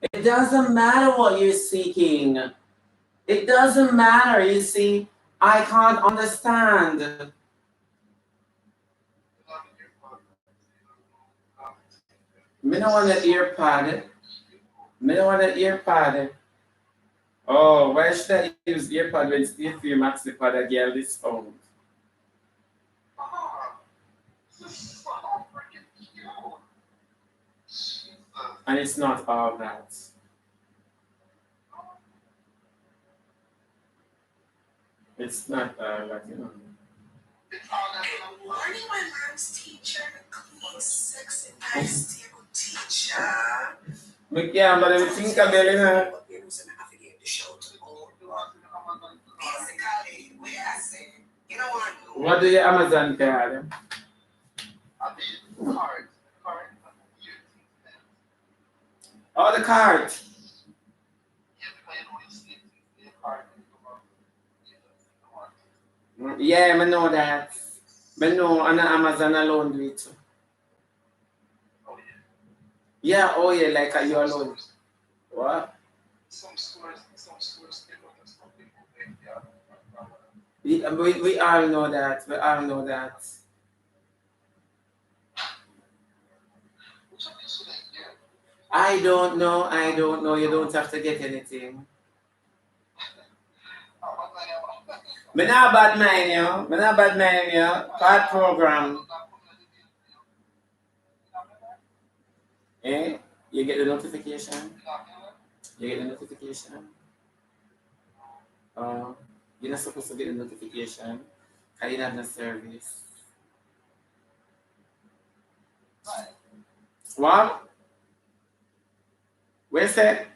It doesn't matter what you're seeking. It doesn't matter, you see. I can't understand. Me don't want an earpod. Me don't want an earpod. Oh, why should I use earpod when Steve Fear Maxi Pod a girl this phone? And it's not all that. It's not all that, you know. Morning, my mom's teacher, clean, sexy, nice, good teacher. Me can't, but I think I'm very hard. Basically, where I say, you know what? What do your Amazon pay them? Oh, the card. Yeah, I know that. I know on Amazon alone do it too. Yeah, oh yeah, like you alone. What? We all know that. We all know that. I don't know. I don't know. You don't have to get anything. Me not bad mind you. Me not bad mind you. Bad program. Eh? You get the notification. You get the notification. Uh, you're not supposed to get the notification. Cause you don't have no service. What? Where's that?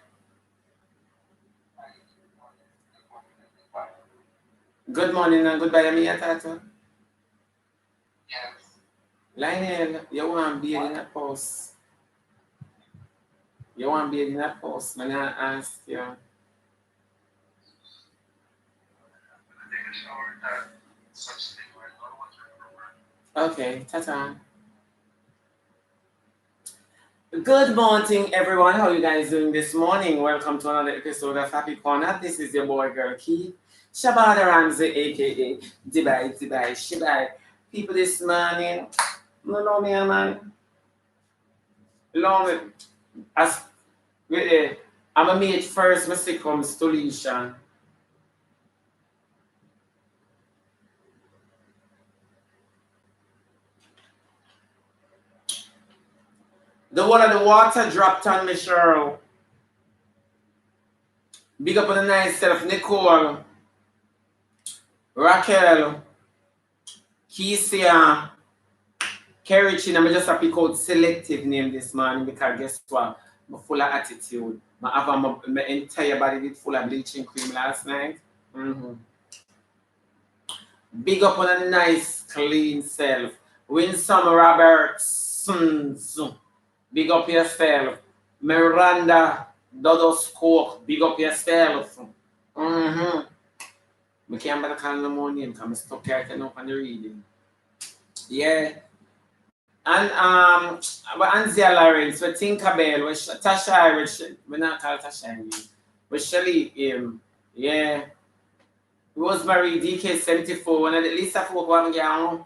Good morning and goodbye, Mia Tata. Lionel, you want to be in that post? You want to be in that post? When I ask you. Okay, Tata. Good morning, everyone. How are you guys doing this morning? Welcome to another episode of Happy Corner. This is your boy, girl Key. Shebada Ramsey, aka Dubai, Shebada. People this morning, no know me, man. Long as I'm a mate first, my second solution. The one of the water dropped on me, Cheryl. Big up on the nice self, Nicole, Raquel, Kesia, Kerry Chin. I'm just a pick out selective name this morning because guess what? I'm full of attitude. I have my entire body with full of bleaching cream last night. Mm-hmm. Big up on a nice, clean self. Win some Roberts. Big up yourself. Miranda Dodos Cook. Big up yourself. Mm-hmm. I can't call no more name because I'm stuck here up on the reading. Yeah. And Anzia Lawrence, we Tinkerbell, we Tasha, we not call Tasha, we Shelly, yeah. Rosemary DK74, one of the Lisa folk one girl,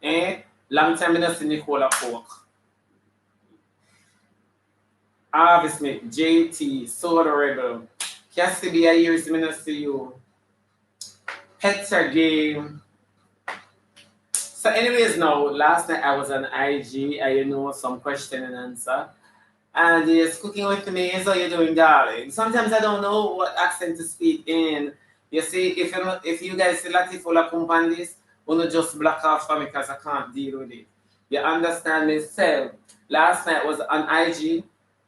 eh? Long time I not see Nicola folk. Harvey Smith, JT, Soda Rebel, Cassidy, I years I not see you. Hector Game. So anyways now, last night I was on IG, some question and answer. And he's cooking with me, so you're doing darling. Sometimes I don't know what accent to speak in. You see, if you guys see Latifola Kumpandis, wanna just block off for me because I can't deal with it. You understand me? So last night was on IG,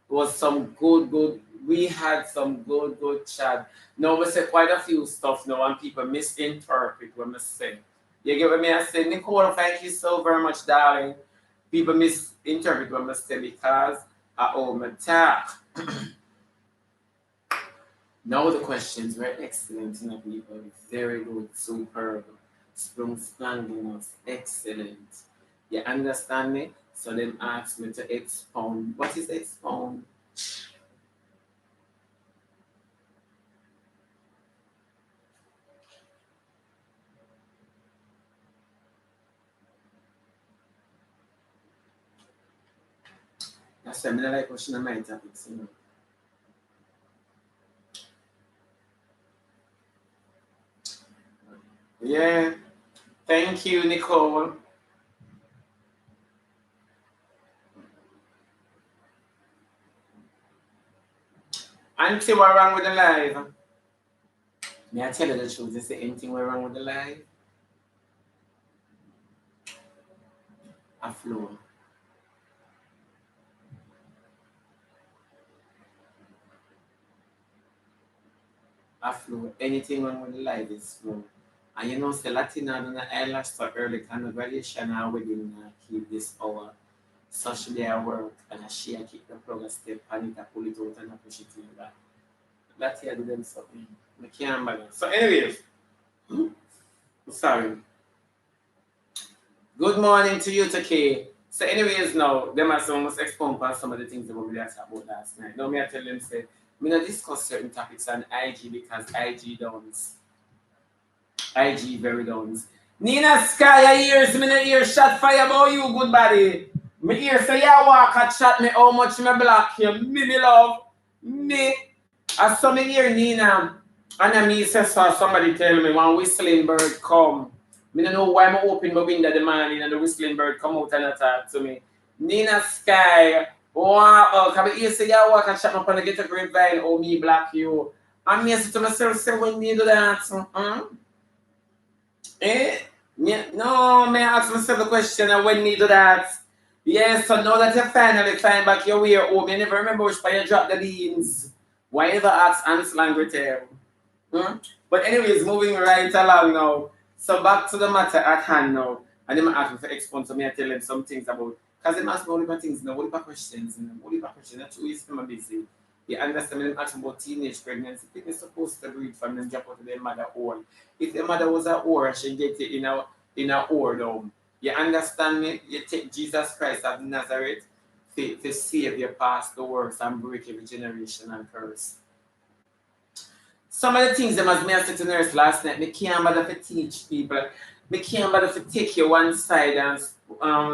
was some good we had some good chat. Now we say quite a few stuff now and people misinterpret what I say. You get what I say? Nicole, thank you so very much, darling. People misinterpret what I say because I owe my tap. Now the questions were excellent, you know, people. Very good, superb, splendid, excellent. You understand me? So then ask me to expound. What is expound? That's why I don't like pushing on my topics, you know. Yeah. Thank you, Nicole. Auntie, what wrong with the live? May I tell you the truth? Is there anything wrong with the live? A flow. A flow. Anything wrong with the live is flow. And you know, say Latina on the eyelash so early kind of graduation and wedding keep this hour. Socially I work and she keep the plug a step and it I pull it out and I push it in that. That here do them something. I can't balance. So anyways, sorry. Good morning to you, Take. So, anyways, now, them are some must expound on some of the things that we talked about last night. Now, me I tell them, say, me not discuss certain topics on IG because IG downs. IG very downs. Nina Sky, I hears me not hear shot fire about you, good body. Me hear say you walk and chat me how much me block you. Me love. Me. As some hear Nina. And then me say so somebody tell me when whistling bird come. Me don't know why I'm open my window the morning and the whistling bird come out and attack to me. Nina Sky, wow, come here say you walk and shut up and get a grapevine or me block you. And me say to myself, say when me do that, eh? No, me ask myself the question and when me do that. Yes, so now that you finally find back your way home, you never remember which part you drop the beans. Why ever ask Ansel and Gretel? Hmm? But anyways, moving right along now. So back to the matter at hand now. And them ask me for expound, so me I tell them some things about because them ask me all the things now, all the questions, all the questions, that's two ways from busy. You understand me? Them ask me about teenage pregnancy. People supposed to breed from them jump out of their mother hole. If the mother was a whore, she get it in a whoredom. You understand me? You take Jesus Christ of Nazareth to save your past the works and break every generation and curse. Some of the things them as me I said to nurse last night, me can't bother to teach people. Me can't bother to take you one side and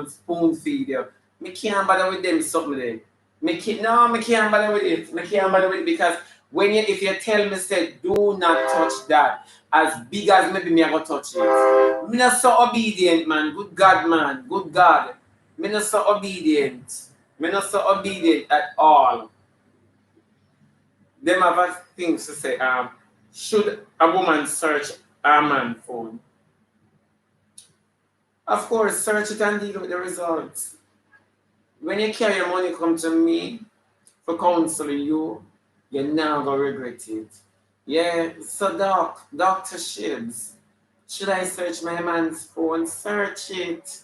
spoon feed you. Me can't bother with them something there. Me can't bother with it. Me can't bother with it because when you if you tell me say do not touch that, as big as maybe me I go touch it. Me not so obedient man, good God man, good God. Me not so obedient. Me not so obedient at all. Them have a things to say. Should a woman search a man phone? Of course, search it and deal with the results. When you carry your money come to me for counseling you, you're now gonna regret it. Yeah, so Dr. Shibs, should I search my man's phone? Search it.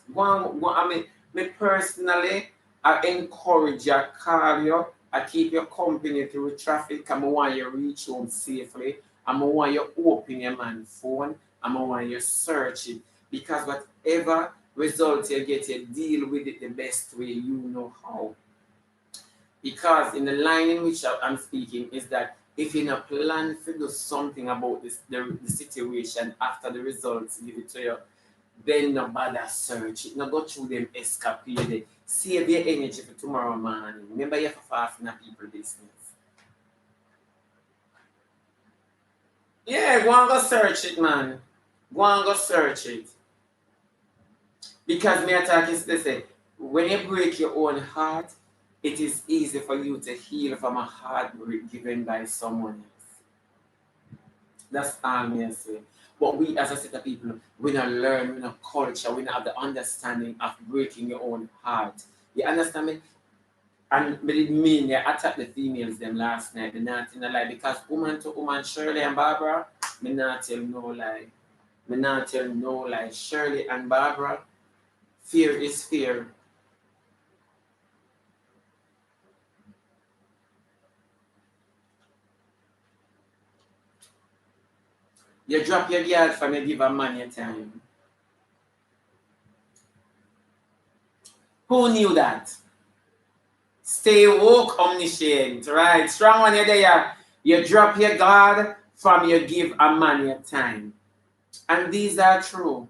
Me personally, I encourage you, call you, I keep your company through traffic. I want you reach home safely. I want you open your man's phone. I want you search it. Because whatever result you get, you deal with it the best way you know how. Because in the line in which I'm speaking is that if you not plan to do something about the situation after the results give it to you, then no bother search it. No go through them escapade. Save your energy for tomorrow morning. Remember you have to fast in a people business. Yeah, go and go search it, man. Go and go search it. Because me attack is to say, when you break your own heart, it is easy for you to heal from a heartbreak given by someone else. That's all me say. But we as a set of people, we not learn, we not culture, we not have the understanding of breaking your own heart. You understand me? And but it mean they attack the females them last night, the not in the lie. Because woman to woman, Shirley and Barbara, me not tell no lie. Me not tell no lie. Shirley and Barbara, fear is fear. You drop your girl from you give a man your time. Who knew that? Stay woke, omniscient, right? Strong on you there. You drop your God from you give a man your time. And these are true.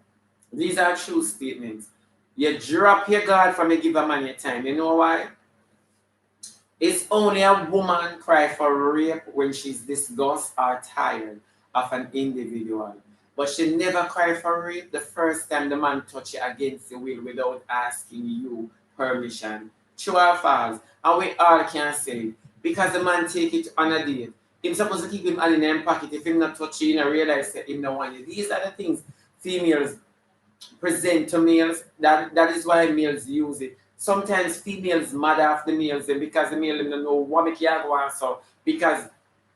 These are true statements. You drop your God from you give a man your time. You know why? It's only a woman cry for rape when she's disgusted or tired of an individual. But she never cry for rape the first time the man touch you against your will without asking you permission. True or false? And we all can say because the man take it on a date. Him supposed to keep him hand in him pocket. If him not touch you, you know, realize that him no want you. These are the things females present to males. That is why males use it. Sometimes females mad off the males because the male don't know what make you go on so because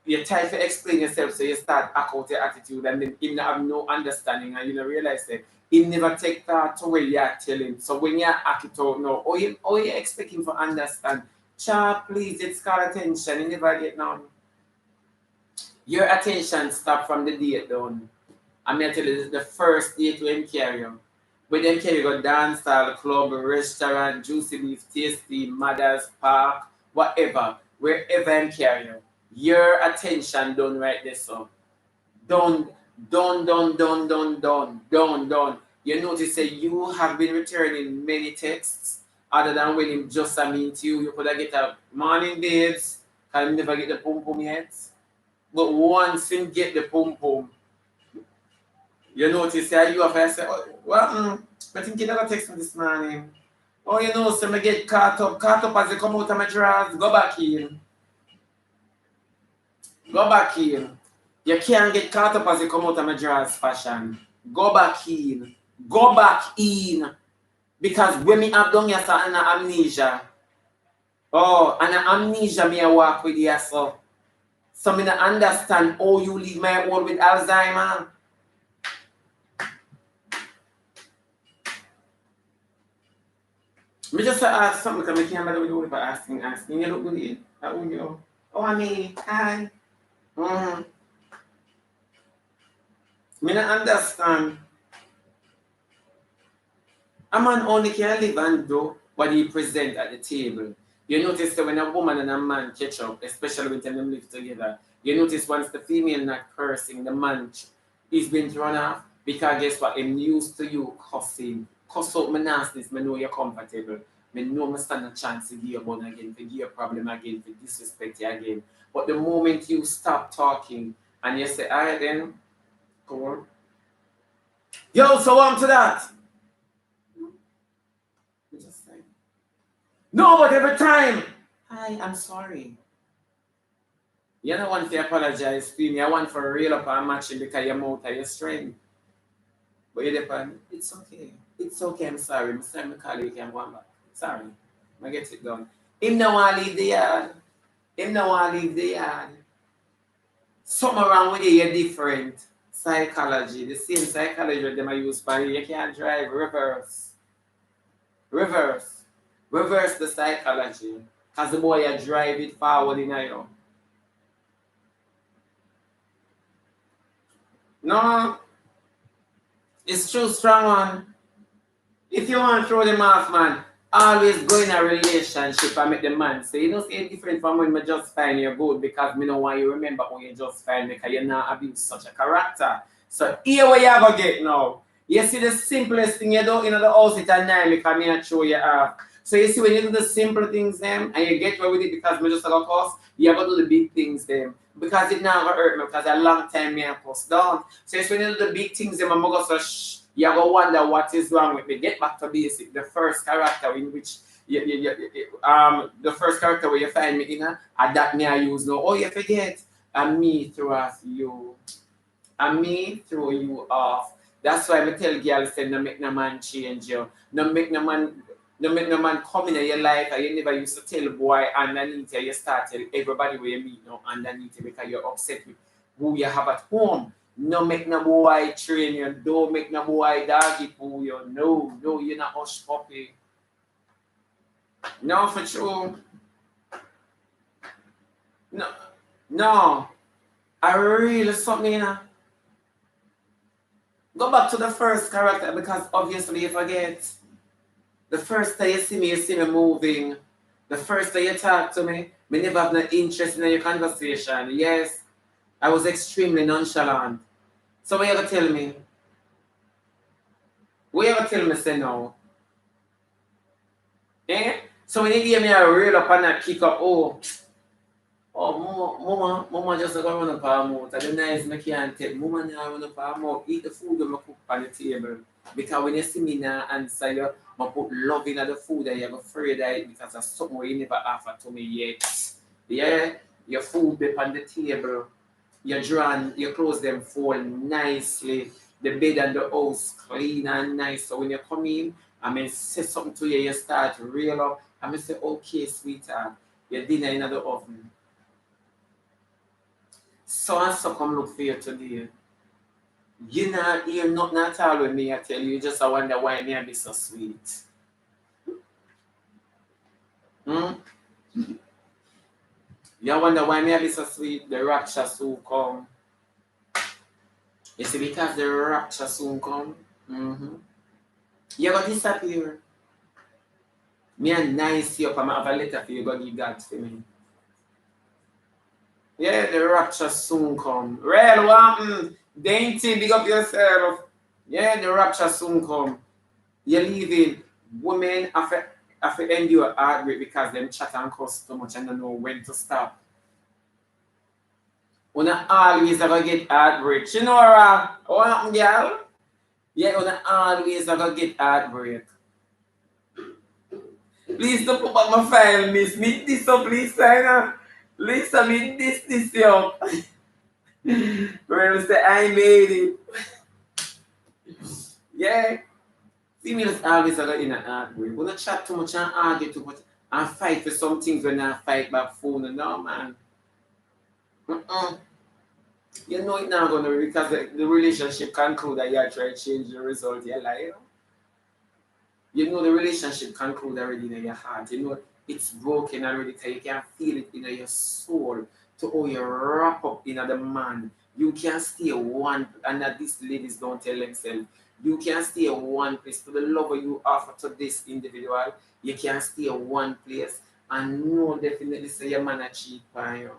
you try to explain yourself so you start act out your attitude and then him not have no understanding and you don't realize that he never take thought to what you are telling. So when you act it out now, you expect him to understand. Child, please, it's called attention. You never get none. Your attention stop from the date down. I'm gonna tell you this is the first date when carry you. When them carry you go dance hall, club, restaurant, juicy beef, tasty, mother's park, whatever, wherever I'm carry you. Your attention done right there, so. Done, done. You notice that you have been returning many texts other than when him just a meet you. You could have get a morning babes, can you never get the pum pum yet. But once him get the pum pum, you notice that you have to say, oh, well, I think you never text me this morning. Oh, you know, so I get caught up as you come out of my drawers, go back in. Go back in. You can't get caught up as you come out of my drawers fashion. Go back in. Go back in. Because when me have done yes an amnesia. Oh, and amnesia me I walk with you so. So me not understand how you leave my world with Alzheimer. Me just ask something because I can't bother with you for asking. You look good. How are you? Oh, I mean, hi. Mm-hmm. Me not understand. A man only can live and do what he present at the table. You notice that when a woman and a man catch up, especially when them live together, you notice once the female not cursing, the man is being thrown off because guess what? I'm used to you cussing. Cuss out my nastiness, I know you're comfortable. I know I stand a chance to give you bone again, to give you a problem again, to disrespect you again. But the moment you stop talking and you say, alright then, go on. Yo, so on to that. You just say, no, but every time. Hi, I'm sorry. You don't want to apologize to me. I want for real up and matching because your mouth are your strength. But you depend. It's okay. It's okay. I'm sorry. I'm sorry. I call you. You can go back. Sorry. I get it done. Him no want to leave the yard. Him no want to leave the yard. Something wrong with you. You're different. Psychology. The same psychology that them I use for you. You can't drive. Reverse. Reverse. Reverse the psychology. Because the boy you drive it forward in you. No, it's too strong one. If you want to throw them off, man, always go in a relationship and make the man say, you know, see different from when I just find you good because me don't want you remember who you just find because you're not abuse such a character. So here what you gonna get now. You see the simplest thing you do in the house it at night because me I show you off. So you see when you do the simple things them and you get away with it because me just like course, you have to do the big things them. Because it now gonna hurt me because a long time me I post down. So it's when you do the big things them I'm gonna so you go wonder what is wrong with me. Get back to basic. The first character in which the first character where you find me in and that me I use now. Oh you forget. And me throw off you. And me throw you off. That's why I tell girls say no make no man change you. No make no man come in your life and you never used to tell boy underneath you start tell everybody where you meet now underneath you because you're upset with who you have at home. No make no boy train you, don't make no boy doggy pull you. No, you're not hush puppy. No for sure. No, no. I really something Go back to the first character because obviously you forget. The first time you see me moving. The first time you talk to me never have no interest in your conversation. Yes, I was extremely nonchalant. So what you ever tell me? What you ever tell me say no? Eh? So when you hear me I reel up and I kick up, mama just gonna run up her mouth. And the nice me can't tell. Mama now run up her mouth. Eat the food when I cook on the table. Because when you see me now answer you, I put love in the food and you're afraid of it because of something you never offer to me yet. Yeah, your food be on the table. You drawn, your clothes them fold nicely. The bed and the house clean and nice. So when you come in, I mean say something to you, you start to reel up. I mean say, okay, sweetheart, your dinner in the oven. So and so come look for you today. You not hear nothing at all with me, I tell you. You just I wonder why me I be so sweet. Hmm? You wonder why me I be so sweet? The rapture soon come. You see, because the rapture soon come, you gonna disappear. Me and nice you up, I'm have a letter for you, gonna give God for me. Yeah, the rapture soon come. Real one, dainty, big up yourself. Yeah, the rapture soon come. You're leaving. Women have to endure heartbreak because them chat and cuss too much and don't know when to stop. Una always ever get heartbreak. You know, what happened, girl? Yeah, una always ever get heartbreak. Please don't put back my file, miss. Meet this up, Lisa. Lisa, meet this up. Where say I made it. Yeah. Females always are in an heartbreak. We don't chat too much and argue too much and fight for some things when I fight back phone. No, man. Mm-mm. You know it now gonna because the relationship conclude that you are trying to change the result of your life. You know the relationship conclude already in your heart. You know it's broken already because you can feel it in your soul to how you wrap up in the man. You can stay one and that these ladies don't tell themselves. You can stay one place to the love you offer to this individual. You can stay one place and know definitely say your man a cheat on you.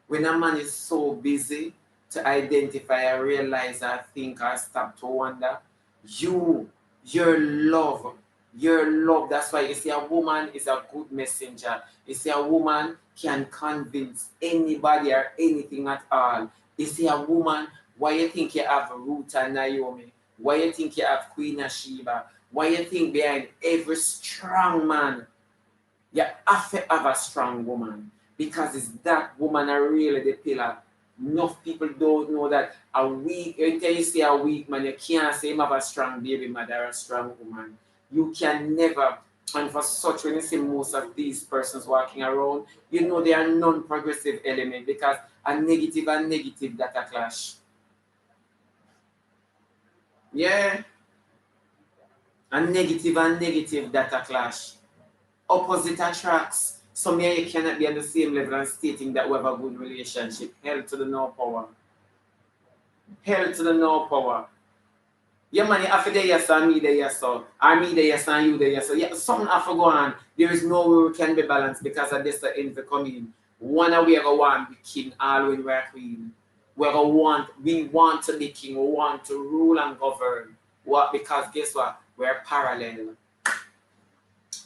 When a man is so busy to identify and realize or think or stop to wonder, you, your love, your love. That's why you see a woman is a good messenger. You see a woman can convince anybody or anything at all. You see a woman, why you think you have Ruth and Naomi? Why you think you have Queen of Sheba? Why you think behind every strong man you have to have a strong woman because it's that woman are really the pillar. Enough people don't know that a weak, until you say a weak man, you can't say him have a strong baby mother or a strong woman. You can never, and for such when you see most of these persons walking around, you know they are non-progressive element because a negative and negative data clash. Yeah, a negative and negative data clash. Opposite attracts. So me and you cannot be on the same level and stating that we have a good relationship. Hell to the no power. Hell to the no power. Yeah, man, you have to there, yes, and me there, yes, so. Or me there, yes, and you there, yes, so. Yeah, something have to go on. There is no way we can be balanced because of this the envy coming. One of we are going to want to be king all when we are queen. We want to be king. We want to rule and govern. What? Because guess what? We're parallel.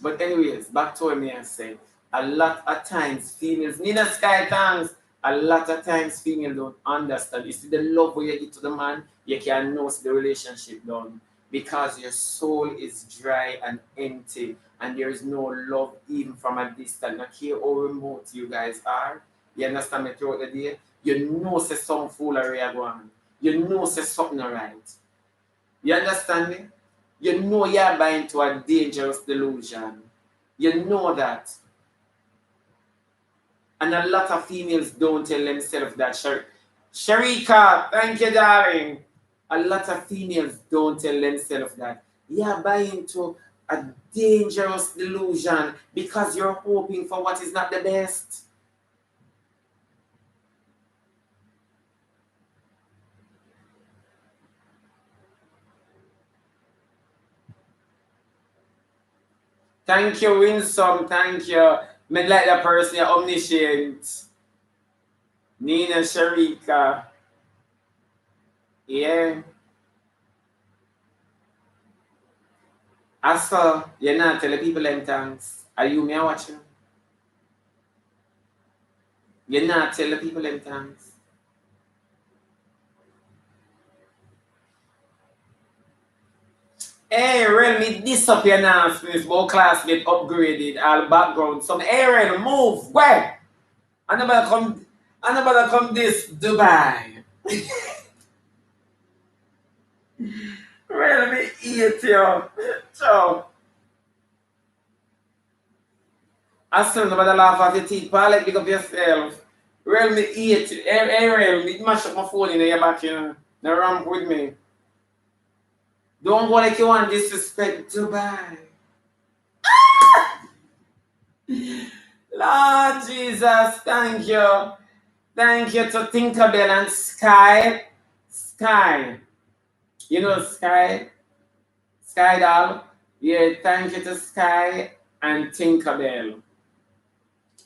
But anyways, back to what me I say. A lot of times females, Nina Sky thanks. A lot of times females don't understand. You see the love where you give to the man, you can know the relationship done. Because your soul is dry and empty and there is no love even from a distance. Not care how remote you guys are. You understand me throughout the day? You know say some foolery are going. You know say something right. You understand me? You know you're buying into a dangerous delusion. You know that. And a lot of females don't tell themselves that. Sharika, thank you, darling. A lot of females don't tell themselves that. You're buying into a dangerous delusion because you're hoping for what is not the best. Thank you, Winsome. Thank you. Me like that person, you're omniscient. Nina Sharika. Yeah. I saw you're not telling people them thanks. Are you me watching? You not tell the people them times. Hey, real me disappear now since both class get upgraded all background. Some area move. Where? I never come this Dubai. Real me eat you. So I still never laugh at your teeth, Palette, pick up yourself. Real me eat you. Hey, real me mash up my phone in your back, you know. Now ramp with me. Don't go like you want disrespect Dubai. Lord Jesus, thank you. Thank you to Tinkerbell and Sky. Sky. You know Sky? Sky doll? Yeah, thank you to Sky and Tinkerbell.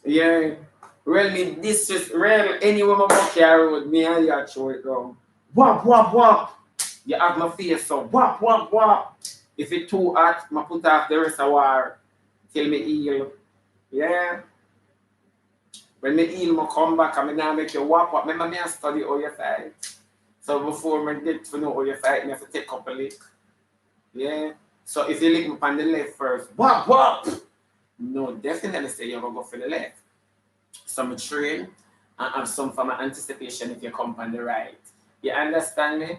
Yeah. Real me this is real any woman walk here road, me and you throw it down. Wap wap wap. You have my face so wap wap wap. If it too hot, I put off the reservoir till me heal. Yeah. When me heal, I come back and me now make you wap wap. Remember me I study how you fight. So before me get to know how you fight, me have to take up a lick. Yeah. So if you lick me on the left first, wap wap. No, definitely say you're gonna go for the left. Some train and have some form of anticipation if you come on the right. You understand me?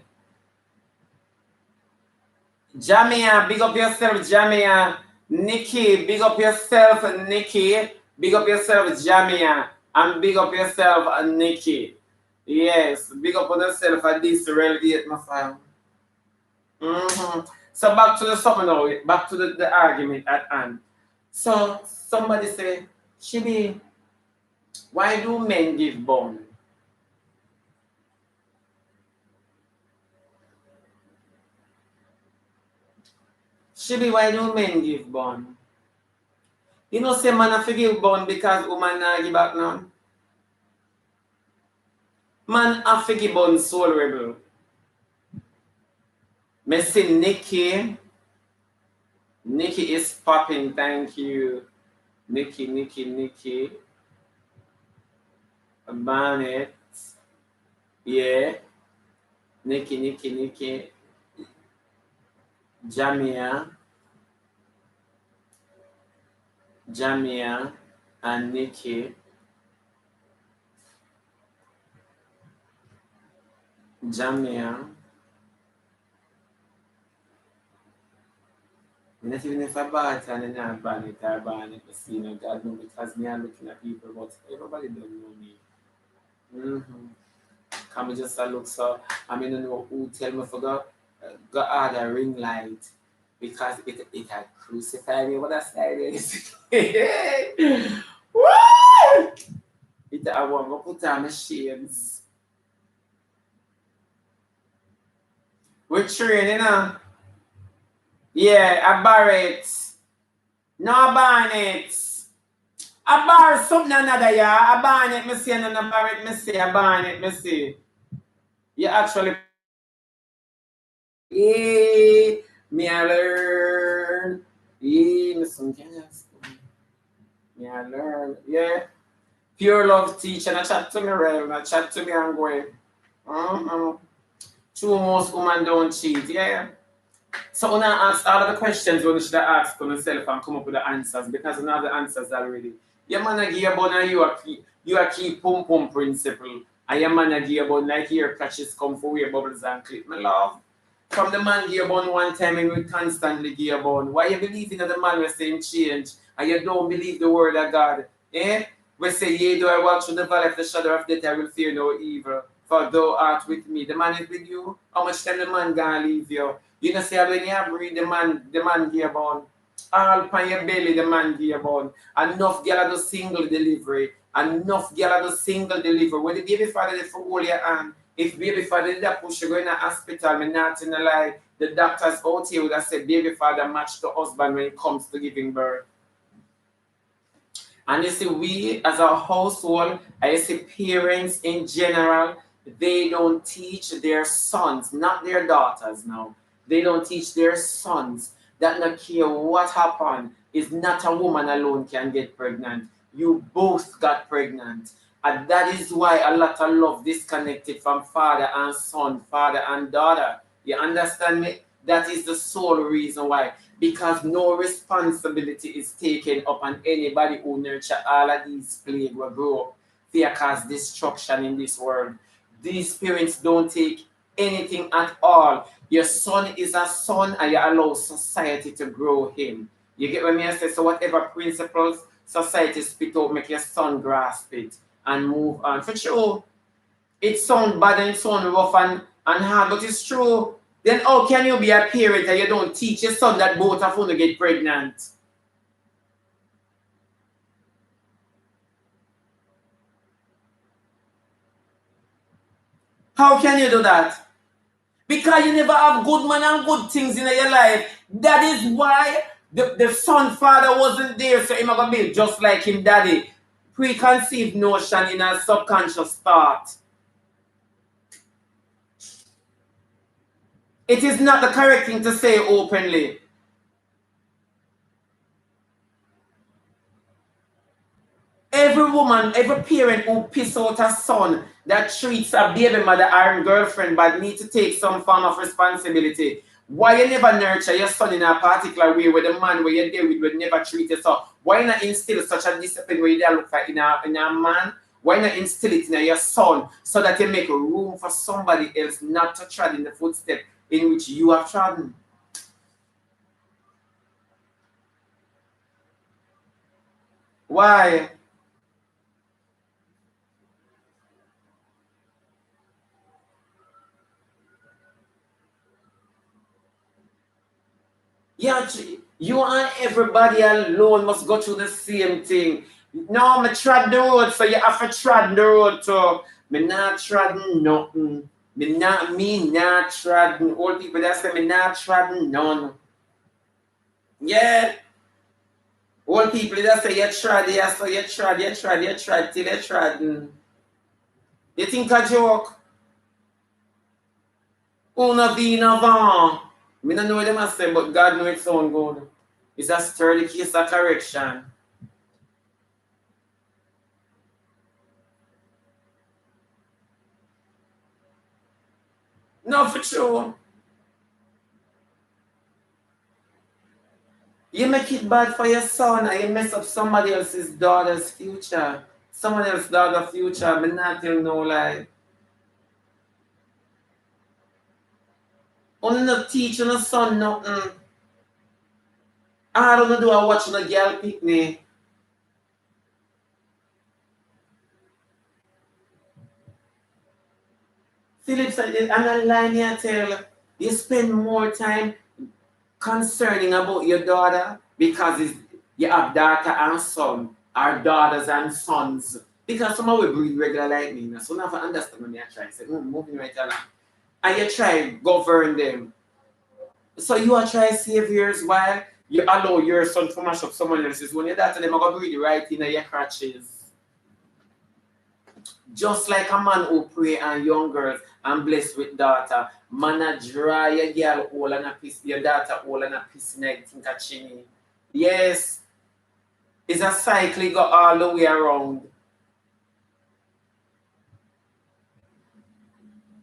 Jamia, big up yourself, Jamia. Nikki, big up yourself, Nikki. Big up yourself, Jamia. And big up yourself, Nikki. Yes, big up on yourself at this relate, my fam. So back to the something now, back to the argument at hand. So somebody say, Shibi, why do men give bone? Shibi, why do men give bone? You know, say man a forgive bone because woman not give back none. Man a forgive bone soul rebel. Me see Nikki. Nikki is popping, thank you. Nikki. Barnett. Yeah. Nikki. Jamia and Nikki. Jamia. Not even if I ban it and then I ban it, see, no, God know because me are looking at people, but everybody don't know me. Come just a look so, I mean, don't know who tell me for go order a ring light because it had crucified me. What I say is, woo! It I want to put on my shades. We're training, huh? Yeah, I bar it. No, I ban it. I bar something another, yeah. I ban it, me see, and then I bar it, me see, I ban it, me see. You actually, yeah, me I learn. Yeah, me some yes. Me I learn. Yeah. Pure love teacher, and I chat to me real, and I chat to me and go, True most women don't cheat, yeah. So when I ask all of the questions when you should have asked yourself and come up with the answers because you know the answers already. Your man a give you bun and you are keep pum pum principle. And your man a give you bun like your catches come for your bubbles and clip. My love. From the man give you bun one time and we constantly give you bun. Why you believe in the man we say him change and you don't believe the word of God? Eh? We say, yea, though I walk through the valley of the shadow of death, I will fear no evil. For thou art with me. The man is with you. How much time the man gonna leave you? You know, say when you breathe, the man give bone. All upon your belly, the man give bone. Enough girl do single delivery. Enough girl do single delivery. When the baby father did for hold your hand, if baby father did push you go in the hospital, me not in the lie. The doctors out here would have said baby father match the husband when it comes to giving birth. And you see, we as a household, I see parents in general, they don't teach their sons, not their daughters now. They don't teach their sons that not care what happened. is not a woman alone can get pregnant. You both got pregnant. And that is why a lot of love disconnected from father and son, father and daughter. You understand me? That is the sole reason why. Because no responsibility is taken upon anybody who nurture all of these plague will grow up. Fear cause destruction in this world. These parents don't take anything at all. Your son is a son and you allow society to grow him. You get what I say? So whatever principles society spit out, make your son grasp it and move on. For sure, it sounds bad and it sounds rough and hard, but it's true. Then how can you be a parent and you don't teach your son that both of you get pregnant? How can you do that? Because you never have good man and good things in your life. That is why the son father wasn't there, so him gonna be just like him daddy. Preconceived notion in a subconscious thought. It is not the correct thing to say openly. Every woman, every parent who piss out a son that treats a baby mother or girlfriend but need to take some form of responsibility. Why you never nurture your son in a particular way where the man where you're there with will never treat you so? Why not instill such a discipline where you look like in a man? Why not instill it in your son so that you make room for somebody else not to tread in the footsteps in which you have trodden? Why? Yeah, you and everybody alone must go through the same thing. No, me trod the road, so you have to trod the road too. Me not trod nothing. Me not trod. Old people that say me not trod none. Yeah. Old people that say you trod, yeah, so you trod till you trod. You think a joke? Una vina van. Me not know what them a say, but God know it sound good. It's a sturdy case of correction. No, for sure. You make it bad for your son and you mess up somebody else's daughter's future. Someone else's daughter's future, but not tell no lie. Only not teach your son nothing. All you do is watching a girl picnic. Philip said, and a line you tell, you spend more time concerning about your daughter because you have daughter and son, or daughters and sons. Because some of we breed regular like me, so now I understand when I try to say, moving right along. And you try govern them. So you are trying to save yours while you allow your son to mash up someone else's when your daughter them are gonna breathe right in your crutches. Just like a man who pray and young girls and blessed with daughter, man a dry your girl all and a piece, your daughter all and a piece in it think a chinny. Yes, it's a cycle go all the way around.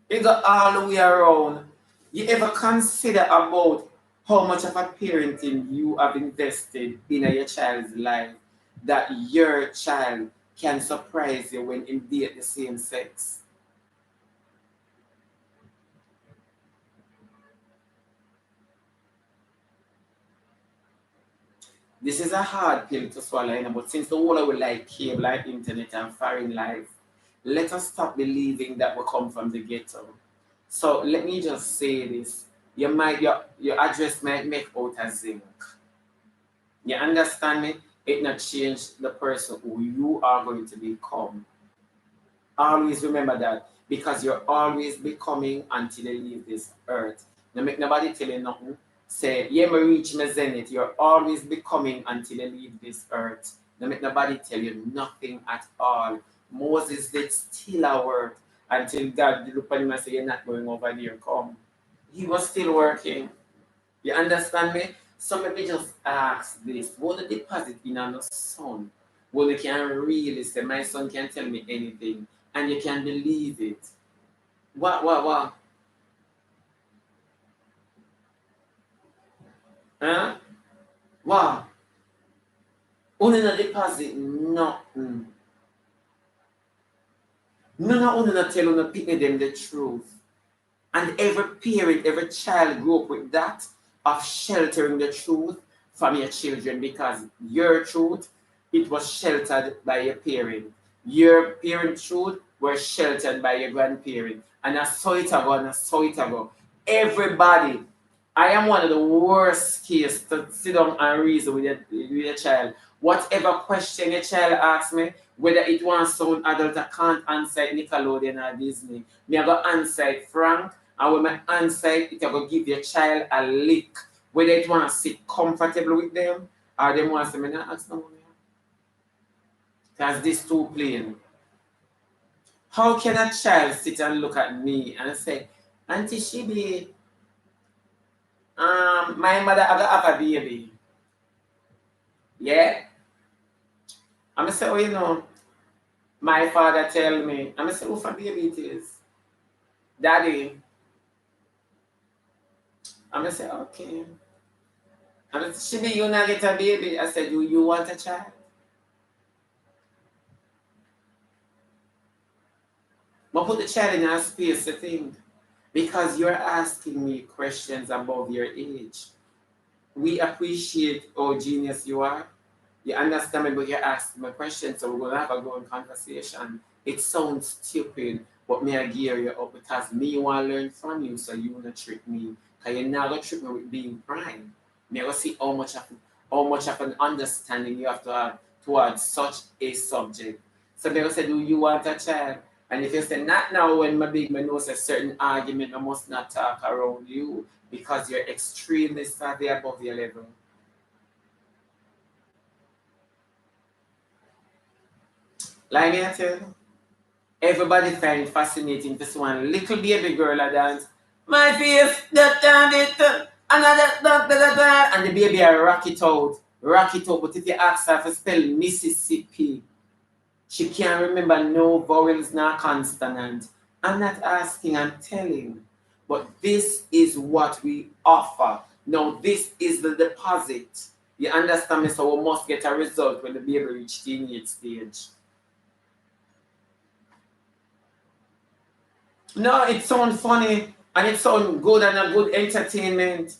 It go all the way around. You ever consider about how much of a parenting you have invested in your child's life that your child can surprise you when in date the same sex? This is a hard pill to swallow, but since the whole of we like cable, like internet and foreign life, let us stop believing that we come from the ghetto. So let me just say this. Your address might make out as zinc. You understand me? It not change the person who you are going to become. Always remember that because you're always becoming until you leave this earth. Now make nobody tell you nothing. Say, yeah, me reach my zenith. You're always becoming until you leave this earth. Now make nobody tell you nothing at all. Moses did still a work until God look at him and say, you're not going over there, come. He was still working. You understand me? So maybe just ask this. What the deposit in our son? Well, you can really say, my son can tell me anything, and you can believe it. What? Huh? Wow. Only a deposit, nothing. None of only not tell on people them the truth. And every parent, every child grew up with that of sheltering the truth from your children because your truth, it was sheltered by your parent. Your parent truth was sheltered by your grandparent. And I saw it ago and I saw it ago. Everybody, I am one of the worst case to sit down and reason with your child. Whatever question your child asks me, whether it wants sound adult, I can't answer it Nickelodeon or Disney. Me I go answer it Frank, and when I answer it, it will give your child a lick. Whether it want to sit comfortable with them, or them want to say, me not ask no more. Because this too plain. How can a child sit and look at me and say, Auntie Shibi, my mother have a baby. Yeah? I'm going to say, oh, my father tell me. I'm going to say, who for baby it is? Daddy. I'm going to say, okay. I'm going to say, Shibi, you not get a baby. I said, do you want a child? But put the child in a space to think. Because you're asking me questions above your age. We appreciate how genius you are. You understand me, but you're asking me questions, so we're going to have a good conversation. It sounds stupid, but may I gear you up because me want to learn from you, so you want to trick me. Because you're not going to trick me with being prime. Me going to see how much of an understanding you have to have towards such a subject. So they will say, do you want a child? And if you say, not now when my big man knows a certain argument, I must not talk around you because you're extremely savvy above your level. Like me, I tell you, everybody find it fascinating to see one little baby girl a dance. My face, that and it, and the baby I rock it out. But if you ask her to spell Mississippi, she can't remember no vowels, nor consonant. I'm not asking, I'm telling. But this is what we offer. Now, this is the deposit. You understand me? So we must get a result when the baby reach teenage stage. No, it sounds funny and it sounds good and a good entertainment.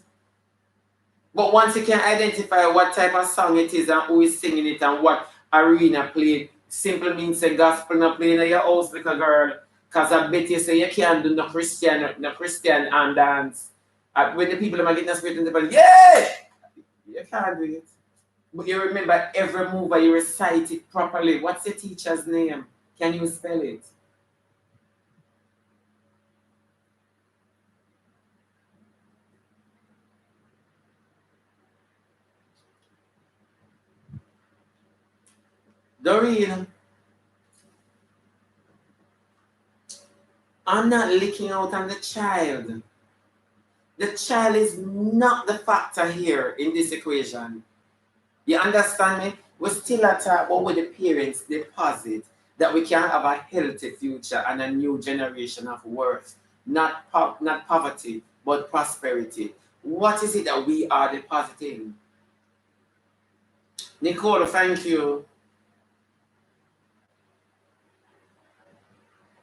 But once you can identify what type of song it is and who is singing it and what arena played, simple means a gospel not playing at your house like a girl. Cause I bet you say you can't do no Christian and dance. When the people are getting a spirit in the body, yeah! You can't do it. But you remember every move and you recite it properly. What's the teacher's name? Can you spell it? Doreen, I'm not licking out on the child. The child is not the factor here in this equation. You understand me? We're still at about with the parents deposit that we can have a healthy future and a new generation of worth. Not poverty, but prosperity. What is it that we are depositing? Nicole, thank you.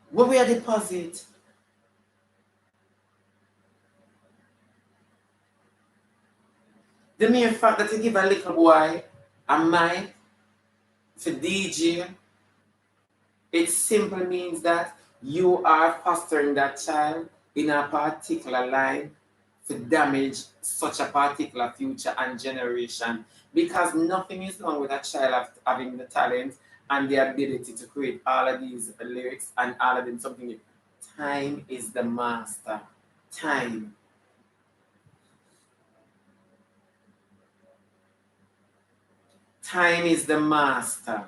What we are deposit? The mere fact that you give a little boy a mic to DJ, it simply means that you are fostering that child in a particular line to damage such a particular future and generation. Because nothing is wrong with a child having the talent and the ability to create all of these lyrics and all of them something. Time is the master. Time. Time is the master.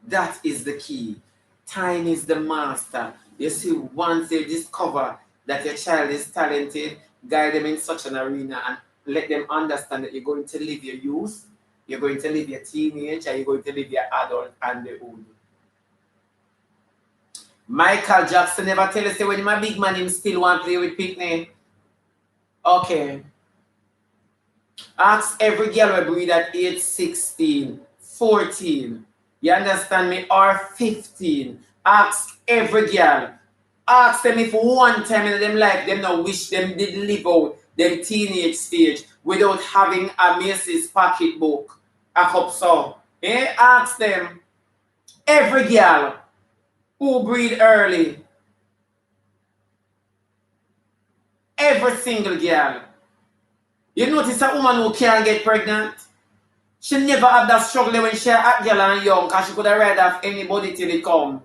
That is the key. Time is the master. You see, once they discover that your child is talented, guide them in such an arena and let them understand that you're going to live your youth, you're going to live your teenage, and you're going to live your adult and the old. Michael Jackson never tell us say when my big man him still want to play with Pitney. Okay. Ask every girl we breed at age 16, 14. You understand me? Or 15. Ask every girl. Ask them if one time in them life them now wish them did live out them teenage stage without having a Macy's pocketbook. A cup so. Eh? Ask them. Every girl who breed early. Every single girl. You notice a woman who can't get pregnant? She never had that struggle when she a girl and young because she could have read off anybody till it come.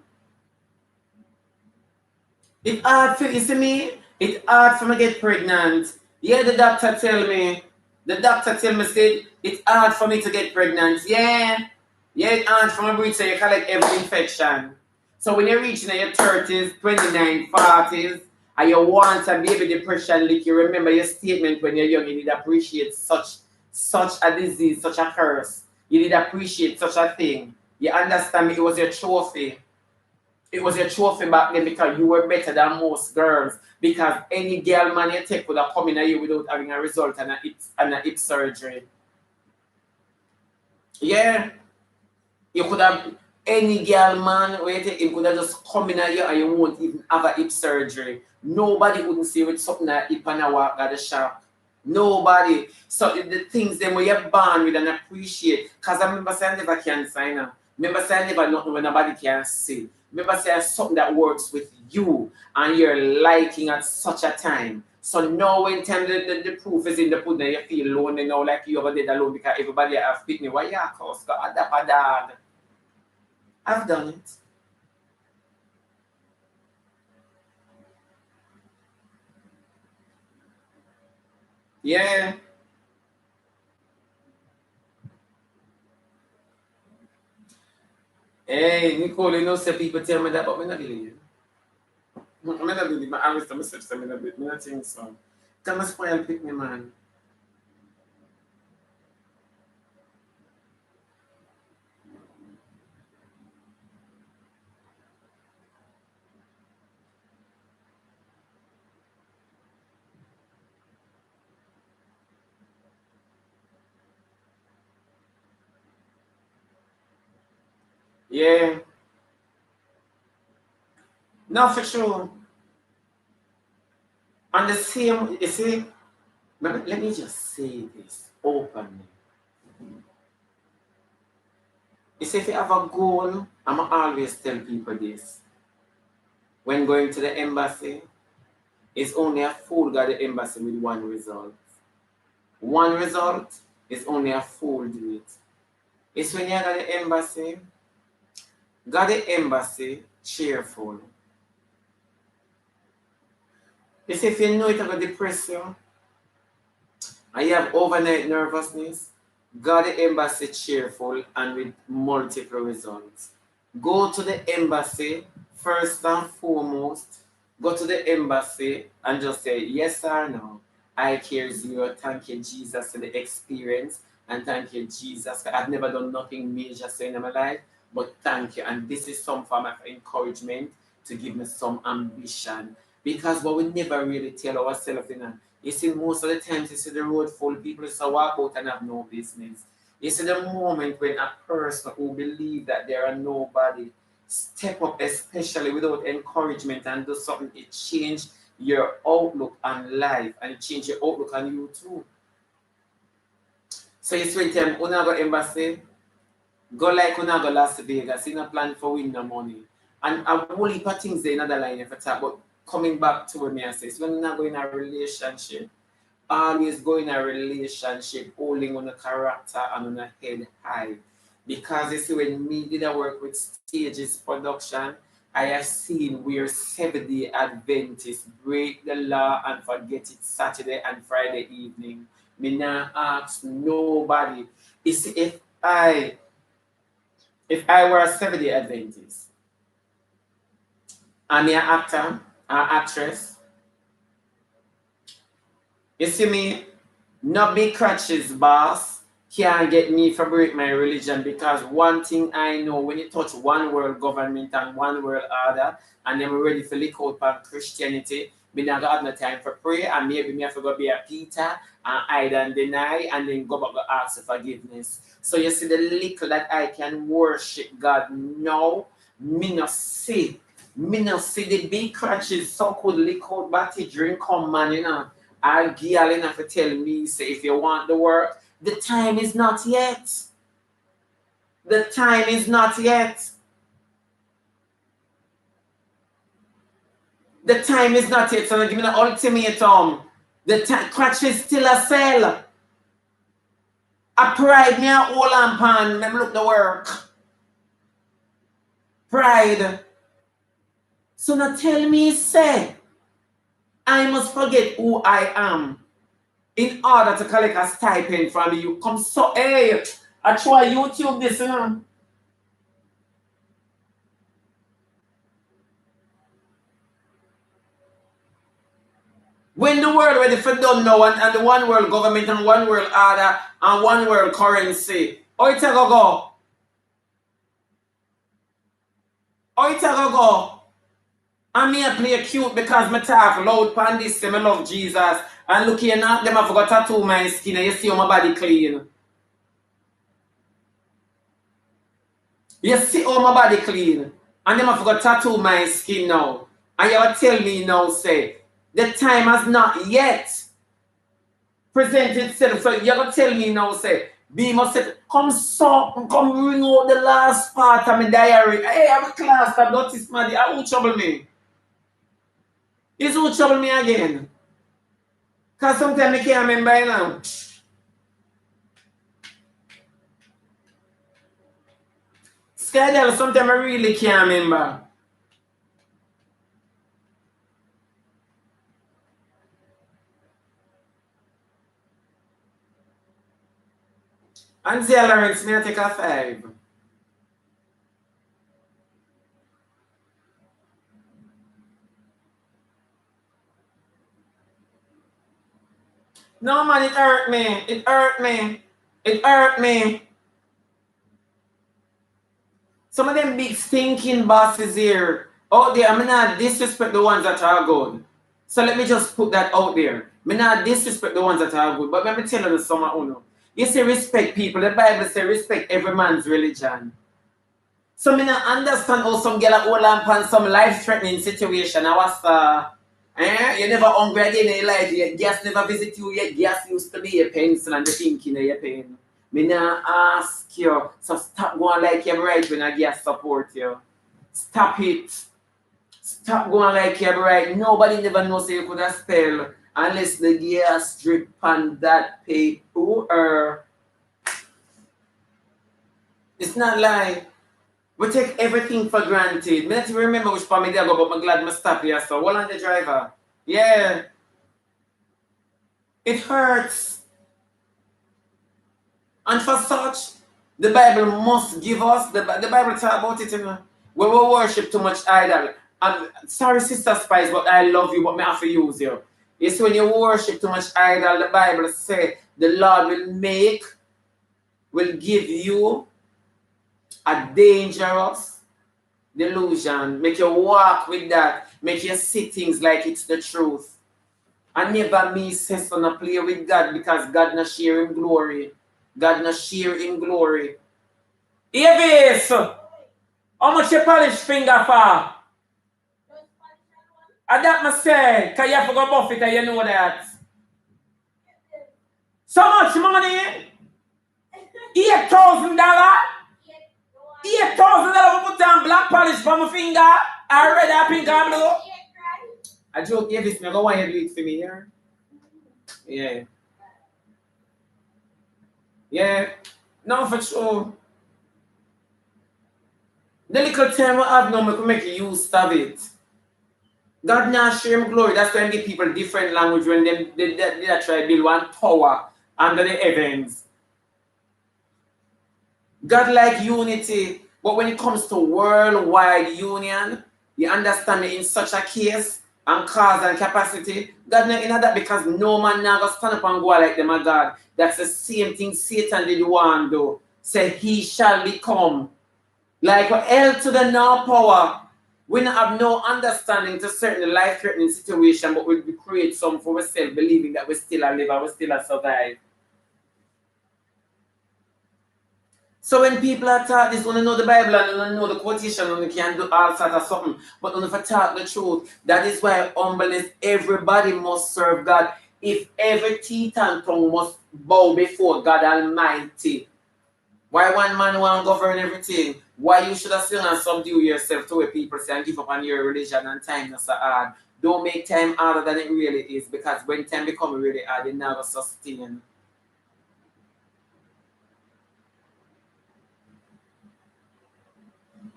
It hard for you see me? It hard for me get pregnant. Yeah, the doctor tell me. The doctor tell me say it's hard for me to get pregnant. Yeah. Yeah, it's hard for my breed so you collect every infection. So when you're reaching your 30s, 29, 40s, and you want a baby depression lick, you remember your statement when you're young, you need to appreciate such a disease, such a curse. You need to appreciate such a thing. You understand me? It was your trophy. It was your trophy back then because you were better than most girls. Because any girl man you take would have come in at you without having a result and a hip surgery. Yeah. You could have any girl man where you take him could have just come in at you and you won't even have a hip surgery. Nobody wouldn't see with something like hip and a walk at the shop. Nobody. So the things them where you're born with and appreciate. Because I remember saying I never can sign up. Remember saying I never nothing when nobody can see. Remember saying something that works with you and you're liking at such a time. So now when time the proof is in the pudding, you feel lonely now like you ever did alone because everybody have picked me. Why you cause God adapt a dog? I've done it. Yeah. Hey, Nicole, you know, say people tell me that, but me not believe. Me not believe. My honest message say me not believe. Me not think so. Come and spoil pick me, man. Yeah. No, for sure. And the same, you see, let me just say this openly. You see, if you have a goal, I'm always tell people this. When going to the embassy, it's only a fool got the embassy with one result. One result is only a fool do it. It's when you got the embassy, got the embassy cheerful. You see, if you know it will depress you, and you have overnight nervousness, go to the embassy cheerful and with multiple results. Go to the embassy first and foremost. Go to the embassy and just say yes or no. I care zero. Thank you, Jesus, for the experience. And thank you, Jesus. I've never done nothing major so in my life, but thank you. And this is some form of encouragement to give me some ambition. Because what we never really tell ourselves, you see, most of the times you see the road full, people just walk out and have no business. You see the moment when a person who believes that there are nobody step up, especially without encouragement, and do something, it change your outlook on life and it change your outlook on you too. So you see when time una go embassy, go like una go Las Vegas, in a plan for win the money. And a whole heap of things there in another line if I talk, but coming back to what me I say, so when you not go in a relationship, always go in a relationship holding on a character and on a head high. Because you see, when me did I work with stages production, I have seen where 7-day Adventists break the law and forget it Saturday and Friday evening. Me not ask nobody. You see, if I were a 7-day Adventist, I'm an actor, an actress, You see me? No big crutches, boss, can't get me to break my religion, because one thing I know, when you touch one world government and one world order, and then we're ready to lick out on Christianity, me not gonna have no time for pray, and maybe me have to go be a Peter and hide and deny and then go back to ask for forgiveness. So you see the little that I can worship God now, me not see. Me not see the big crutches so could lick out batty drink come man, you know. I'll girl enough to tell me, say, if you want the work, the time is not yet. The time is not yet. The time is not yet. So give me an ultimatum. The crutch is still a sell. A pride me a hold on pan. Let me look the work. Pride. So now tell me, say, I must forget who I am in order to collect a stipend from you. Come so, hey, I try YouTube this, you know. When the world ready for done now, and the one world government and one world order and one world currency, how it a go go? How it a go go? And me a play cute because me talk loud pan this, say me love Jesus. And look here now, them have got tattoo my skin and you see how my body clean. You see how my body clean. And them have got tattoo my skin now. And you tell me now, say, the time has not yet present itself. So you're gonna tell me now, say, be must say, come bring out the last part of my diary. Hey, I'm a class that notice man, I won't trouble me. It's who trouble me again. Cause sometimes I can't remember now. Schedule, sometimes I really can't remember. And Zia Lawrence, may I take a 5? No man, it hurt me. It hurt me. It hurt me. Some of them big stinking bosses here out there, I'm not disrespect the ones that are good. So let me just put that out there. Me not disrespect the ones that are good, but let me tell you some of you. You say respect people. The Bible say respect every man's religion. So me not understand how some girl hold on some life-threatening situation. I was you never hungry again in your life. Your gas never visit you. Your gas used to be your pencil and the thinking of your pain. Me not ask you. So stop going like you're right when I gas support you. Stop it. Stop going like you're right. Nobody never knows you could have spell unless the gas drip on that paper. It's not like we take everything for granted. Me not even remember which part me there go, but I'm glad I stop here. So, hold on the driver. Yeah. It hurts. And for such, the Bible must give us, the Bible talk about it, you know, when we worship too much idol. And sorry, Sister Spice, but I love you, but me have to use you. It's when you worship too much idol, the Bible say the Lord will give you a dangerous delusion. Make you walk with that. Make you see things like it's the truth. And never me say so not play with God because God not share him glory. God not share him glory. Avis! How much you polish finger for? And that must say, because you have to go buff it and you know that. So much money? $8,000? $8,000 for put on black polish for my finger? I red, I pink, and blue? I joke, Avis, me go want you to do it for me here. Yeah. Yeah. No, for sure. The little time I have now, I can make use of it. God not share him glory. That's why I give people different language when they try to build one tower under the heavens. God like unity, but when it comes to worldwide union, you understand me in such a case, and cause and capacity. God not in that because no man now go stand up and go like them a God. That's the same thing Satan did want do. Say he shall become. Like L to the no power. We not have no understanding to certain life-threatening situation, but we create some for ourselves, believing that we still alive and we still a survive. So when people are taught this, when they know the Bible and they know the quotation and they can do all sorts of something, but when they talk the truth, that is why humbleness, everybody must serve God. If every teeth and tongue must bow before God Almighty, why one man want to govern everything? Why you should have still and subdue yourself to where people say and give up on your religion and time is so hard. Don't make time harder than it really is, because when time becomes really hard, it never sustain.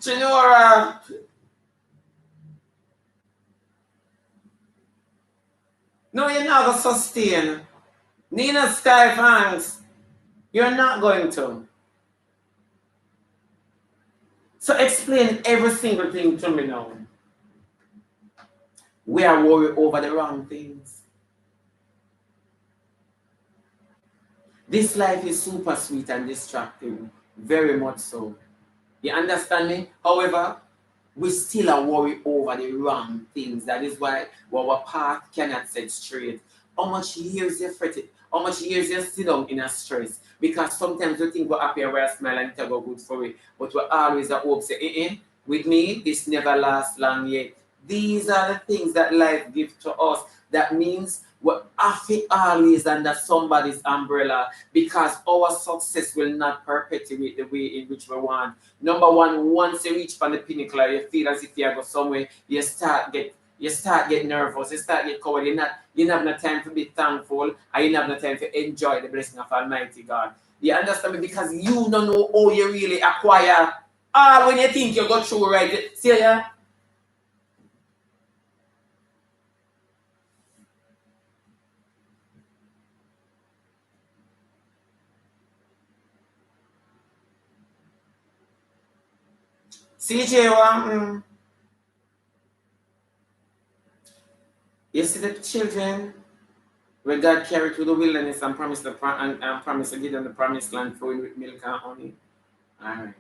Chinora, no, you're not going to sustain. Nina Sky fans, you're not going to. So explain every single thing to me now. We are worried over the wrong things. This life is super sweet and distracting, very much so. You understand me? However, we still are worried over the wrong things. That is why our path cannot set straight. How much years you fret it? How much years you sit down in a stress? Because sometimes we think we're happy and we're smiling and it's go good for it. But we're always at hope say, with me, this never lasts long yet. These are the things that life gives to us. That means we're happy always under somebody's umbrella, because our success will not perpetuate the way in which we want. Number one, once you reach from the pinnacle, you feel as if you go somewhere, you start get nervous, you start get covered. You have no time to be thankful, and you have no time to enjoy the blessing of Almighty God. You understand me? Because you don't know how you really acquire all when you think you go through right. See ya? CJ, you see the children where God carried through the wilderness and promised promised to give them the promised land flowing with milk and honey. All right.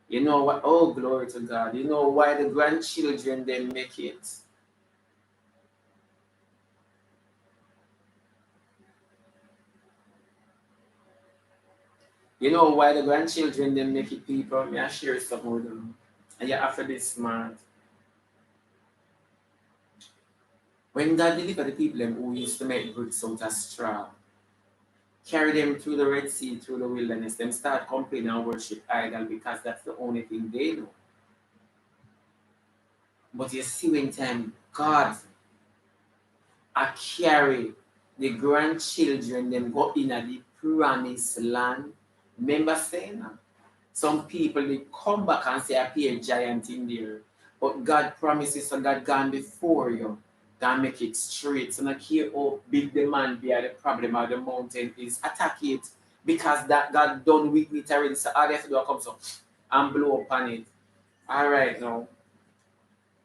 You know what? Oh, glory to God. You know why the grandchildren they make it? You know why the grandchildren they make it, people? May I share something with them? And you have to be smart. When God delivered the people them who used to make bricks out of straw, carry them through the Red Sea, through the wilderness, them start complaining and worship idol because that's the only thing they know. But you see when time God I carry the grandchildren them go in at the promised land. Remember saying that? Some people they come back and say I be a giant in there. But God promises so God gone before you. God make it straight. So not care how big the man be or the problem or the mountain is. Attack it. Because that God done with it already. So all they have to do is come so and blow up on it. Alright now.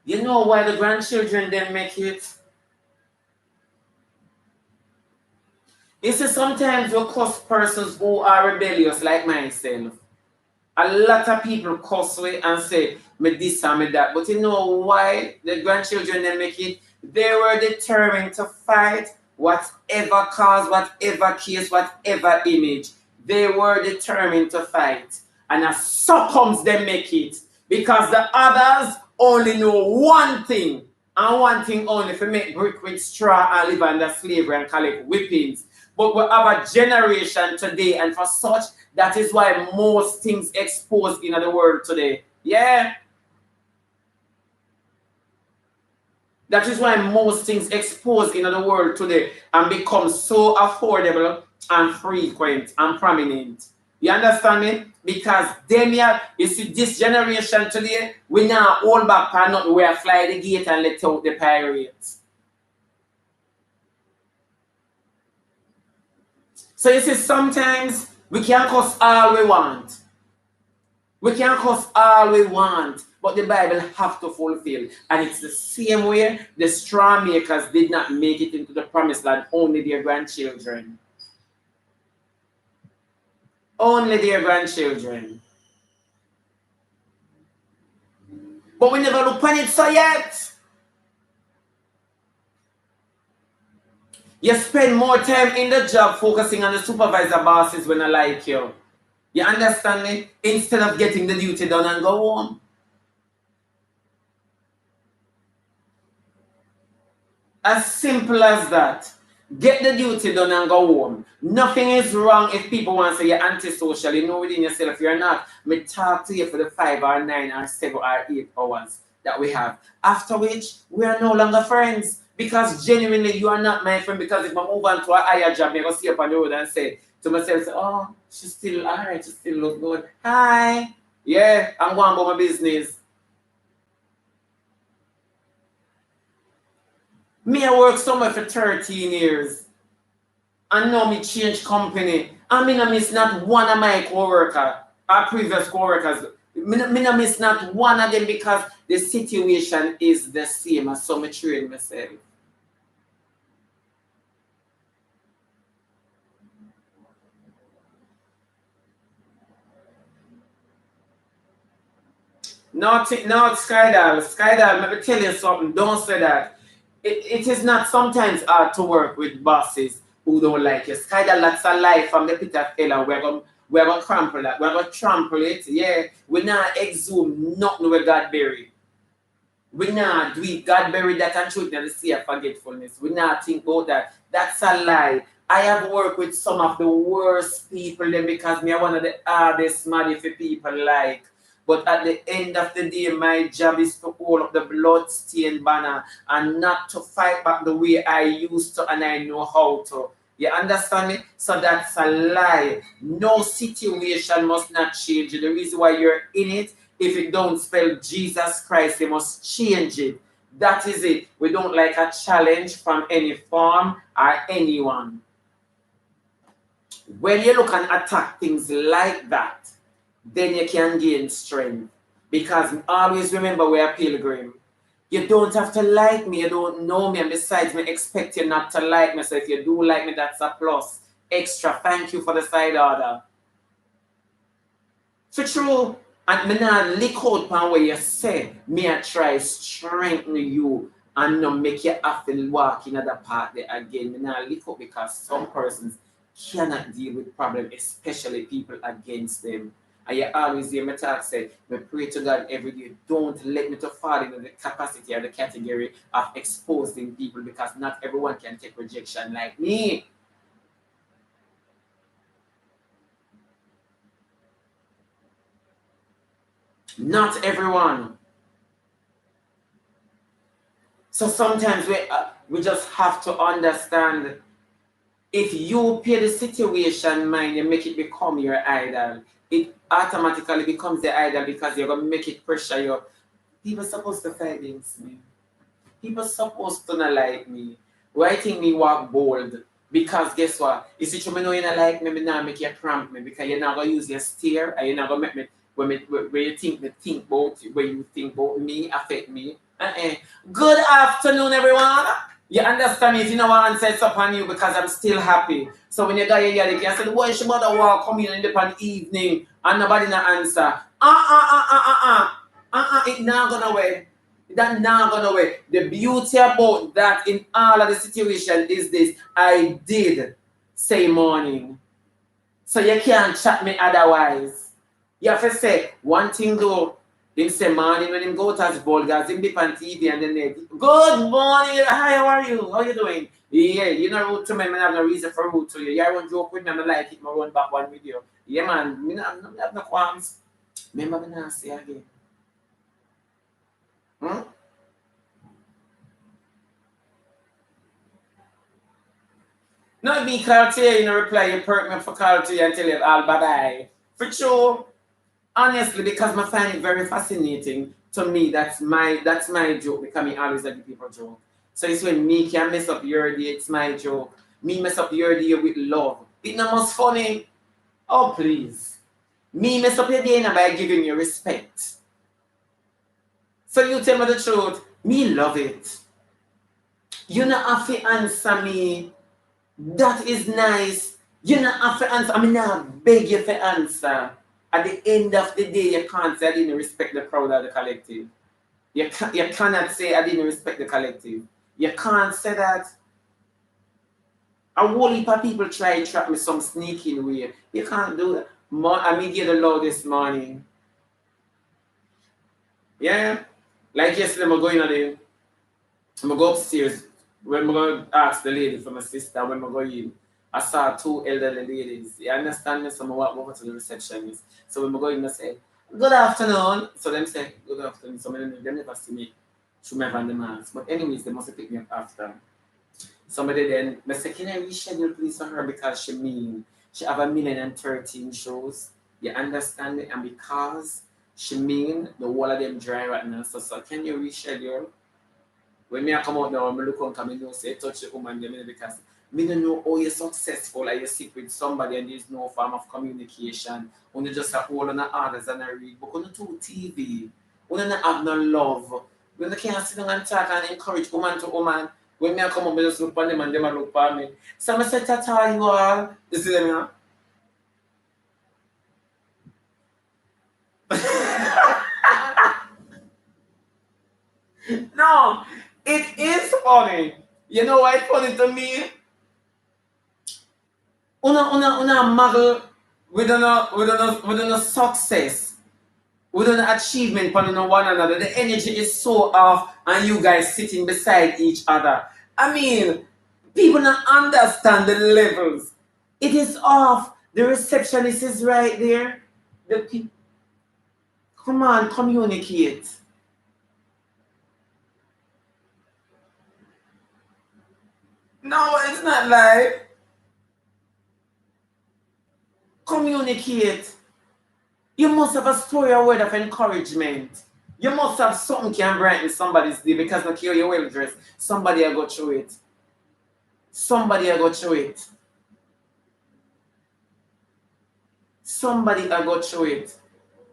You know why the grandchildren then make it? You see, sometimes you cuss persons who are rebellious like myself. A lot of people cuss me and say me this and me that. But you know why the grandchildren they make it? They were determined to fight whatever cause, whatever case, whatever image. They were determined to fight. And as so comes they make it. Because the others only know one thing. And one thing only, to make brick with straw and live under slavery and collect whippings. But we have a generation today, and for such, that is why most things exposed in the world today. Yeah. That is why most things exposed in the world today and become so affordable and frequent and prominent. You understand me? Because them here, you see, this generation today, we now hold back and not where fly the gate and let out the pirates. So you see, sometimes we can cuss all we want. We can cuss all we want. But the Bible have to fulfill. And it's the same way the straw makers did not make it into the promised land, only their grandchildren. Only their grandchildren. But we never look on it so yet. You spend more time in the job focusing on the supervisor bosses when I like you. You understand me? Instead of getting the duty done and go home. As simple as that. Get the duty done and go home. Nothing is wrong if people want to say you're antisocial. You know within yourself you're not. Me talk to you for the 5 or 9 or 7 or 8 hours that we have. After which, we are no longer friends. Because genuinely, you are not my friend. Because if I move on to a higher job, I go see up on the road and say to myself, oh, she's still alright, she still look good. Hi. Yeah, I'm going about my business. Me, I work somewhere for 13 years. And now me change company. And me no miss not one of my co-worker, our previous co-workers. Me no miss not one of them because the situation is the same as so me train myself. Not Skydal. Skydal, let me tell you something. Don't say that. It is not sometimes hard to work with bosses who don't like you. Skydal, that's a lie from the pit of hell, and we're gonna crumple that. We're gonna trample it. Yeah. We not exhume nothing with God bury. We not do it. God buried that and truth in the sea of forgetfulness. We not think about that. That's a lie. I have worked with some of the worst people then because me are one of the hardest money for people like. But at the end of the day, my job is to hold up the blood-stained banner and not to fight back the way I used to and I know how to. You understand me? So that's a lie. No situation must not change. The reason why you're in it, if it don't spell Jesus Christ, you must change it. That is it. We don't like a challenge from any form or anyone. When you look and attack things like that, then you can gain strength. Because always remember we're a pilgrim. You don't have to like me, you don't know me, and besides, me expect you not to like me. So if you do like me, that's a plus. Extra, thank you for the side order. For true, and me not lick out pan where you say, me I try strengthen you and not make you have to walk in other part there again. Me not lick out because some persons cannot deal with problems, especially people against them. And you always hear me talk say, me pray to God every day, don't let me to fall into the capacity or the category of exposing people because not everyone can take rejection like me. Not everyone. So sometimes we just have to understand if you pay the situation mind and make it become your idol, it automatically becomes the idol because you're gonna make it pressure you. People supposed to fight against me. People supposed to not like me. Why think me walk bold? Because guess what? You see, you know you not like me, me not make you cramp me because you're not gonna use your steer and you're not gonna make me when you think about when you think about me affect me. Good afternoon, everyone. You understand me if you know what answer it's upon you because I'm still happy. So when you got your yelling, you said, why Shebada walk come in the evening and nobody not answer? It not gonna wait. That not gonna wait. The beauty about that in all of the situation is this. I did say morning. So you can't chat me otherwise. You have to say one thing though. Him say morning when him go to his Bulgars, him dip on TV and then they good morning, hi, how are you? How you doing? Yeah, you know rude to me, I have no reason for rude to you. You won't joke with me, I like it, I run back one video. Yeah man, I have no qualms. Remember me not say again. Hmm? Not me call to you, you know, reply, you perk me for call to you and tell you all bye bye. For sure. Honestly, because I find it very fascinating. To me, that's my joke because I always let people joke. So it's when me can mess up your day, it's my joke. Me mess up your day with love. It's not most funny. Oh please. Me mess up your day now by giving you respect. So you tell me the truth, me love it. You not have to answer me. That is nice. You not have to answer. I mean, not beg you for answer. At the end of the day, you can't say I didn't respect the crowd or the collective. You cannot say I didn't respect the collective. You can't say that. A whole heap of people try to trap me some sneaking way. You can't do that. I mean, get the law this morning. Yeah? Like yesterday, I'm going on the I'm gonna go upstairs. When I'm gonna ask the lady for my sister, when I'm going in, I saw two elderly ladies. You understand me? So I walk over to the receptionist. So when I go in, I say, "Good afternoon." So them say, "Good afternoon." So they never see me through my van the mask. But anyways, they must have picked me up after. Somebody then, I say, "Can I reschedule please for her because she have 1,013 shows." You understand me? And because she the whole of them dry right now. So can you reschedule? When me I come out now, I look on come and say touch the woman them because me don't know how you're successful or you sit with somebody and there's no form of communication. When you just have all on the orders and I read, but when you do TV, when you not have no love, when you can't sit down and talk and encourage woman to woman, when me I come up, I just look on them and them a look on me. So I say, Tata, you all. You see them, you know? No, it is funny. You know why it's funny to me? Una muggle with a success, with an achievement on one another. The energy is so off, and you guys sitting beside each other. I mean, people don't understand the levels. It is off. The receptionist is right there. The come on, communicate. No, it's not live. Communicate. You must have a story or word of encouragement. You must have something can brighten somebody's day because not care you're well dressed. Somebody will go through it. Somebody will go through it. Somebody will go through it.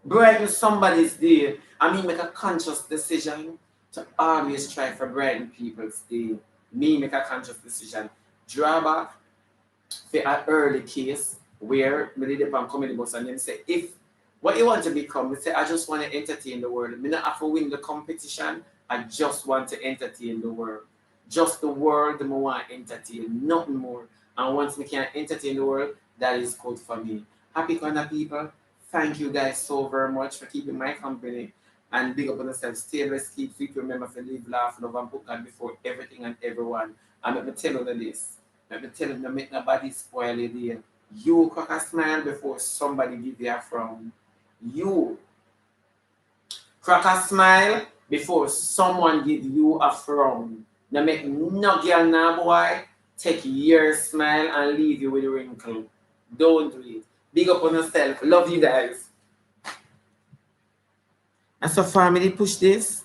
Brighten somebody's day. I mean, make a conscious decision to always try for brighten people's day. Me make a conscious decision. Draw back for an early case where me did the comedy bus and them say if what you want to become, me say I just want to entertain the world. Me not have to win the competition. I just want to entertain the world. Just the world me want to entertain, nothing more. And once me can entertain the world, that is good for me. Happy kind of people. Thank you guys so very much for keeping my company. And big up on yourself. Stay blessed, keep fit. Remember to live, laugh, love, and put God before everything and everyone. And let me tell you this. Let me tell you, don't make nobody spoil your day. You crack a smile before somebody give you a frown. You crack a smile before someone give you a frown. Now make no girl now boy take your smile and leave you with a wrinkle. Don't do it. Big up on yourself. Love you guys. And so family push this.